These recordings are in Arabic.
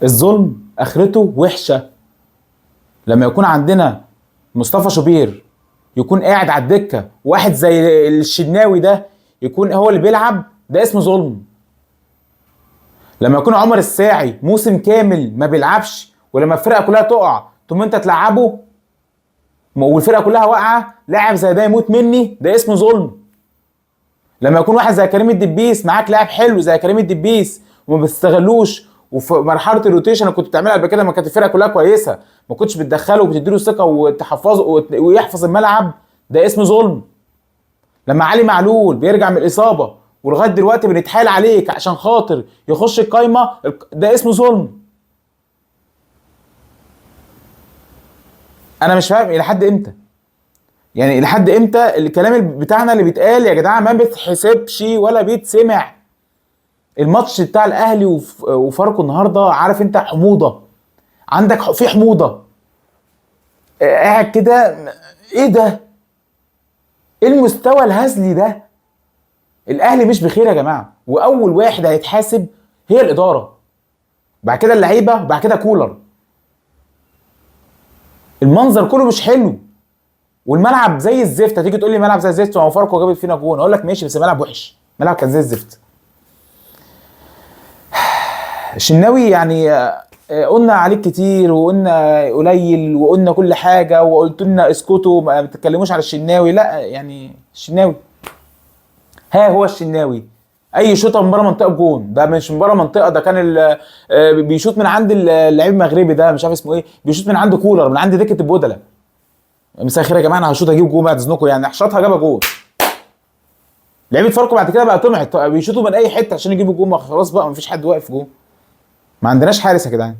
الظلم اخرته وحشه. لما يكون عندنا مصطفى شوبير يكون قاعد على الدكه، واحد زي الشناوي ده يكون هو اللي بيلعب، ده اسمه ظلم. لما يكون عمر الساعي موسم كامل ما بيلعبش، ولما الفرقه كلها تقع ثم انت تلعبه والفرقه كلها واقعه، لاعب زي ده يموت مني، ده اسمه ظلم. لما يكون واحد زي كريم الدبيس، معاك لاعب حلو زي كريم الدبيس وما بتستغلوش، وفي مرحله الروتيشن اللي كنت بتعملها قبل كده لما كانت الفرقه كلها كويسه ما كنتش بتدخله وبتديله ثقه وتحفظه ويحفظ الملعب، ده اسمه ظلم. لما علي معلول بيرجع من الاصابه ولغايه دلوقتي بنتحايل عليك عشان خاطر يخش القايمه، ده اسمه ظلم. انا مش فاهم الى حد امتى، يعني لحد امتى الكلام بتاعنا اللي بيتقال يا جدعان ما بيتحسبش ولا بيتسمع. الماتش بتاع الاهلي وفاركو النهارده، عارف انت حموضه، عندك في حموضه، قاعد كده، ايه ده؟ ايه المستوى الهزلي ده؟ الاهلي مش بخير يا جماعه، واول واحد هيتحاسب هي الاداره، بعد كده اللعيبه، بعد كده كولر. المنظر كله مش حلو، والملعب زي الزفت. هتيجي تقول لي ملعب زي الزفت وهو فاركو جابت فينا جون، اقول لك ماشي، بس الملعب وحش، الملعب كان زي الزفت. الشناوي يعني قلنا عليك كتير وقلنا قليل وقلنا كل حاجه وقلت لنا اسكتوا ما تتكلموش على الشناوي. لا يعني الشناوي، ها هو الشناوي اي شوطه من بره منطقه جون، ده مش من بره منطقه، ده كان بيشوط من عند اللعيب المغربي ده مش عارف اسمه ايه، بيشوط من عند كولر، من عند دكه البودله. مساء الخير يا جماعه، انا هشوط اجيب جون بعد اذنكم، يعني شاطها جابها جون. لعيبه فاركو بعد كده بقى طمعت بيشوطوا من اي حته عشان يجيبوا جون، خلاص بقى مفيش حد واقف جون، ما عندناش حارس يا جدعان.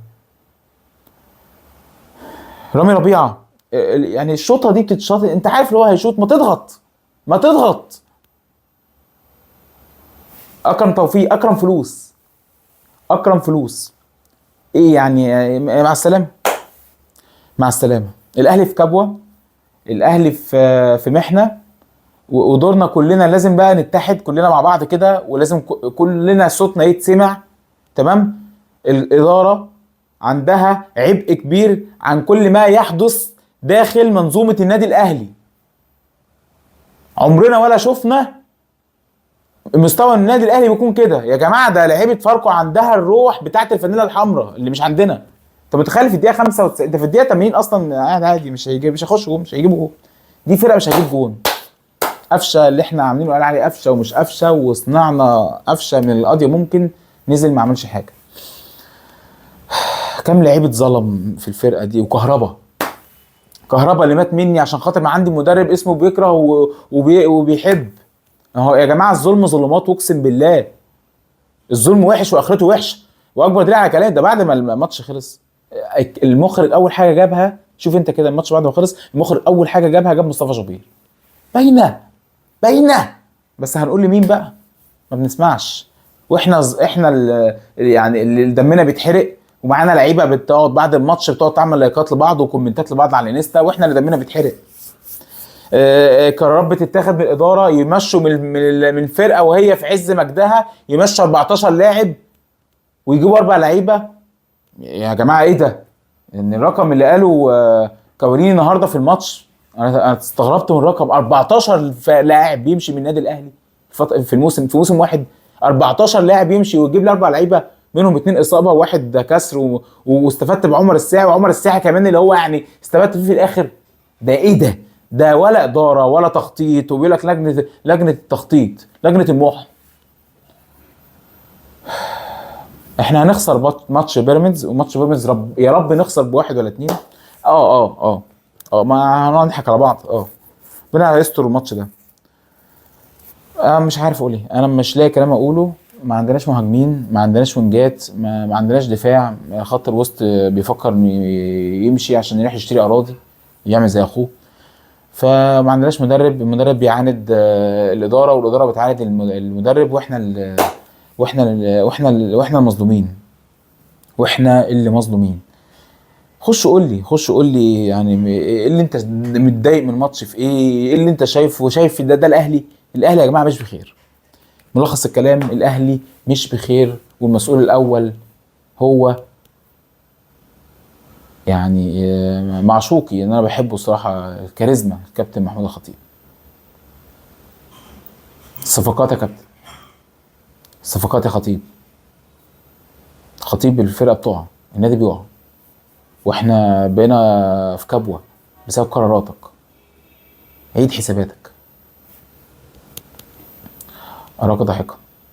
رامي ربيعه يعني الشوطه دي بتتشاط، انت عارف اللي هو هيشوط، ما تضغط، ما تضغط. اكرم توفيق، اكرم فلوس، اكرم فلوس، ايه يعني؟ مع السلامه، مع السلامه. الاهلي في كبوه، الاهلي في محنه، ودورنا كلنا لازم بقى نتحد كلنا مع بعض كده، ولازم كلنا صوتنا يتسمع. تمام. الاداره عندها عبء كبير عن كل ما يحدث داخل منظومه النادي الاهلي. عمرنا ولا شفنا مستوى النادي الاهلي بيكون كده يا جماعه. ده لعيبه فاركو عندها الروح بتاعت الفانيله الحمراء اللي مش عندنا. انت متخيل في الدقيقه 95 انت في الدقيقه 80 اصلا قاعد عادي، مش هيجيب، مش هيخش جون، مش هيجيبوا جون. دي فرقه مش هتجيب جون. قفشه اللي احنا عاملينه قال عليه قفشه ومش قفشه، وصنعنا قفشه من القضيه، ممكن نزل ما عملش حاجه. كام لعيب اتظلم في الفرقه دي. وكهربا، كهربا اللي مات مني عشان خاطر ما عندي مدرب اسمه بيكره وبيحب. اهو يا جماعه الظلم ظلمات، واقسم بالله الظلم وحش واخرته وحش. واكبر دليل على كلام ده بعد ما الماتش خلص، المخرج اول حاجه جابها، شوف انت كده الماتش بعد ما خلص، المخرج اول حاجه جابها جاب مصطفى شوبير. باينه، باينه، بس هنقول لمين بقى؟ ما بنسمعش. احنا يعني اللي دمنا بيتحرق، ومعانا لعيبه بتقعد بعد الماتش بتقعد تعمل لايكات لبعض وكومنتات لبعض على الانستا، واحنا اللي دمنا بيتحرق. قرارات بتتاخد من الاداره، يمشوا من فرقه وهي في عز مجدها، يمشوا 14 لاعب ويجيبوا 4 لعيبه. يا جماعه ايه ده؟ ان الرقم اللي قاله كوريني النهارده في الماتش، انا استغربت من الرقم. 14 لاعب بيمشي من النادي الاهلي في الموسم، في موسم واحد 14 لاعب يمشي، ويجيب لي 4 لعيبه منهم 2 اصابه وواحد كسر، واستفدت بعمر الساعي، وعمر الساعي كمان اللي هو يعني استفدت فيه في الاخر. ده ايه ده؟ ده ولا اداره ولا تخطيط، وبيقول لك لجنه التخطيط، لجنه الموح. احنا هنخسر ماتش بيراميدز، وماتش بيراميدز يا رب نخسر بواحد ولا 2. ما هنقعد نضحك على بعض. ربنا هيستر الماتش ده. مش عارف اقول ايه، انا مش لاقي كلام اقوله. ما عندناش مهاجمين، ما عندناش وينجات، ما عندناش دفاع. خط الوسط بيفكر انه يمشي عشان يروح يشتري اراضي يعمل زي اخوه. فما عندناش مدرب، المدرب بيعاند الاداره، والاداره بتعاند المدرب، واحنا المظلومين، واحنا اللي مظلومين. خش قول لي يعني ايه اللي انت متضايق من الماتش، في ايه اللي انت شايفه في ده الاهلي يا جماعه مش بخير. ملخص الكلام، الاهلي مش بخير، والمسؤول الاول هو يعني معشوقي ان انا بحبه الصراحه، كاريزما الكابتن محمود الخطيب. الصفقات يا كابتن، الصفقات يا خطيب. خطيب الفرقه بتقع، النادي بيقع، واحنا بقينا في كبوه بسبب قراراتك. عيد حساباتك. اراك ضاحكا.